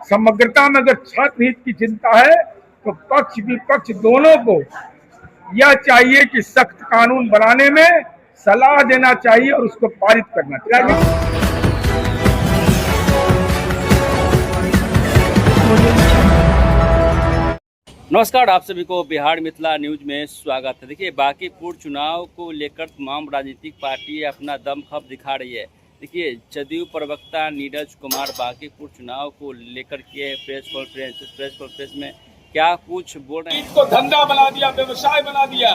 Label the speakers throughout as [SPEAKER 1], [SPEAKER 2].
[SPEAKER 1] समग्रता में अगर छात्र हित की चिंता है तो पक्ष विपक्ष दोनों को यह चाहिए कि सख्त कानून बनाने में सलाह देना चाहिए और उसको पारित करना चाहिए।
[SPEAKER 2] नमस्कार, आप सभी को बिहार मिथिला न्यूज में स्वागत है। देखिए, बांकीपुर चुनाव को लेकर तमाम राजनीतिक पार्टी अपना दमखम दिखा रही है। देखिए, जदयू प्रवक्ता नीरज कुमार बांकीपुर चुनाव को लेकर किए प्रेस कॉन्फ्रेंस में क्या कुछ बोल रहे हैं।
[SPEAKER 3] इसको धंधा बना दिया, व्यवसाय बना दिया,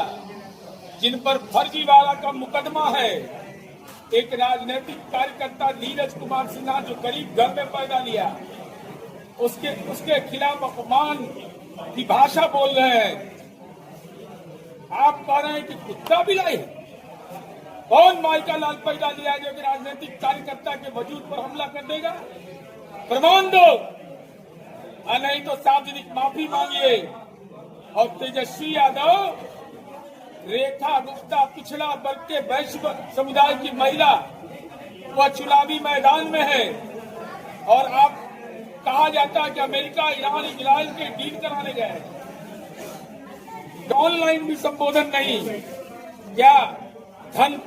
[SPEAKER 3] जिन पर फर्जीवाड़ा का मुकदमा है। एक राजनीतिक कार्यकर्ता नीरज कुमार सिन्हा जो गरीब घर में पैदा लिया, उसके खिलाफ अपमान की भाषा बोल रहे हैं। आप कह रहे हैं कि कुत्ता बिलाई है। कौन माई का लाल पैदा लिया जो कि राजनीतिक कार्यकर्ता के वजूद पर हमला कर देगा? प्रमाण दो, नहीं तो सार्वजनिक माफी मांगिए। और तेजस्वी यादव, रेखा गुप्ता पिछड़ा वर्ग के वैश्य समुदाय की महिला, वह चुनावी मैदान में है और आप कहा जाता है कि अमेरिका, ईरान, इजराइल के डील कराने गए। ऑनलाइन भी संबोधन नहीं। क्या धन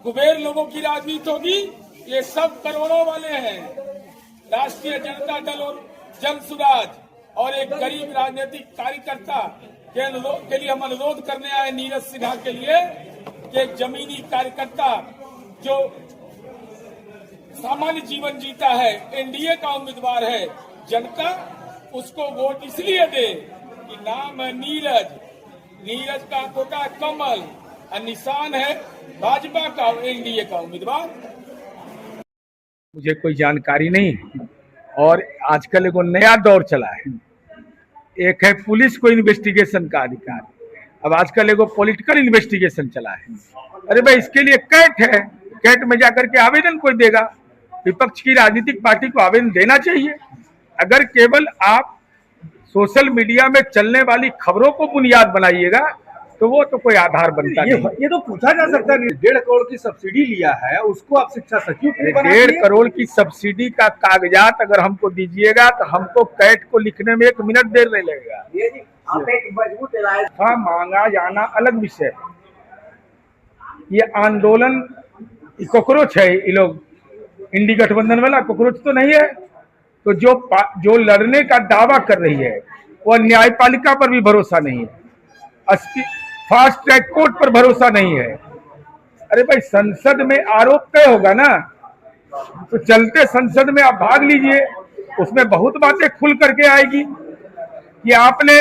[SPEAKER 3] कुबेर लोगों की राजनीति होगी? ये सब करोड़ों वाले हैं। राष्ट्रीय जनता दल और जन सुराज और एक गरीब राजनीतिक कार्यकर्ता के लिए हम अनुरोध करने आए नीरज सिन्हा के लिए कि एक जमीनी कार्यकर्ता जो सामान्य जीवन जीता है, एनडीए का उम्मीदवार है, जनता उसको वोट इसलिए दे कि नाम है नीरज का तोता कमल और निशान है भाजपा का और एनडीए का उम्मीदवार।
[SPEAKER 1] मुझे कोई जानकारी नहीं। और आजकल एक नया दौर चला है, एक है पुलिस को इन्वेस्टिगेशन का अधिकार, अब आजकल एक पॉलिटिकल इन्वेस्टिगेशन चला है। अरे भाई, इसके लिए कैट है, कैट में जाकर के आवेदन कोई देगा। विपक्ष की राजनीतिक पार्टी को आवेदन देना चाहिए। अगर केवल आप सोशल मीडिया में चलने वाली खबरों को बुनियाद बनाइएगा तो वो तो कोई आधार बनता नहीं।
[SPEAKER 4] ये तो पूछा जा सकता है, 1.5 करोड़ की सब्सिडी लिया है, उसको आप शिक्षा सचिव
[SPEAKER 1] 1.5 करोड़ की सब्सिडी का कागजात अगर हमको दीजिएगा तो हमको कैट को लिखने में 1 मिनट देर नहीं लगेगा। मांगा जाना अलग विषय है। ये आंदोलन कॉकरोच है, ये लोग इंडी गठबंधन वाला कॉकरोच तो नहीं है। तो जो लड़ने का दावा कर रही है वो न्यायपालिका पर भी भरोसा नहीं है, फास्ट ट्रैक कोर्ट पर भरोसा नहीं है। अरे भाई, संसद में आरोप तय होगा ना, तो चलते संसद में आप भाग लीजिए, उसमें बहुत बातें खुल करके आएगी कि आपने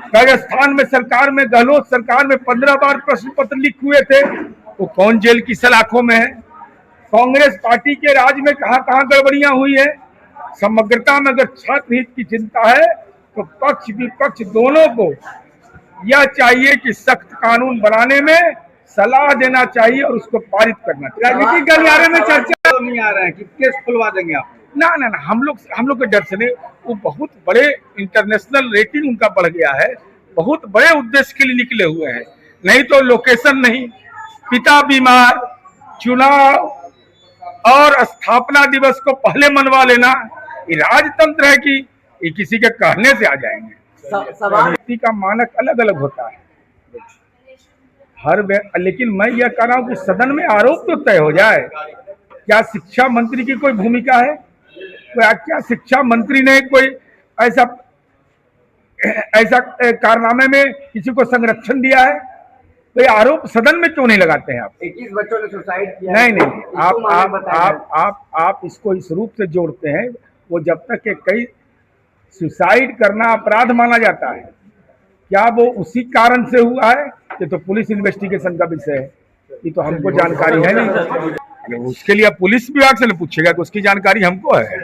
[SPEAKER 1] राजस्थान में सरकार में, गहलोत सरकार में 15 बार प्रश्न पत्र लीक हुए थे, वो कौन जेल की सलाखों में है? कांग्रेस पार्टी के राज में कहां कहां गड़बड़ियां हुई है? समग्रता में अगर छात्र हित की चिंता है तो पक्ष विपक्ष दोनों को यह चाहिए कि सख्त कानून बनाने में सलाह देना चाहिए और उसको पारित करना चाहिए।
[SPEAKER 4] राजनीतिक गलियारे में चर्चा नहीं आ रहा है कि केस खुलवा देंगे आप?
[SPEAKER 1] ना, हम लोग के डर से नहीं। वो बहुत बड़े इंटरनेशनल रेटिंग उनका बढ़ गया है, बहुत बड़े उद्देश्य के लिए निकले हुए हैं। नहीं तो लोकेशन नहीं, पिता बीमार, चुनाव और स्थापना दिवस को पहले मनवा लेना, ये राजतंत्र है कि ये किसी के कहने से आ जाएंगे? व्यक्ति का मानक अलग अलग होता है लेकिन मैं यह कह रहा हूं कि सदन में आरोप तो तय हो जाए। क्या शिक्षा मंत्री की कोई भूमिका है? क्या शिक्षा मंत्री ने कोई ऐसा कारनामे में किसी को संरक्षण दिया है? तो ये आरोप सदन में क्यों नहीं लगाते हैं आप?
[SPEAKER 4] 21 बच्चों ने सुसाइड किया।
[SPEAKER 1] नहीं, आप इसको इस रूप से जोड़ते हैं, वो जब तक कि कई सुसाइड करना अपराध माना जाता है, क्या वो उसी कारण से हुआ है? ये तो पुलिस इन्वेस्टिगेशन का विषय है, ये तो हमको जानकारी है नहीं। उसके लिए पुलिस विभाग से पूछेगा कि उसकी जानकारी हमको है।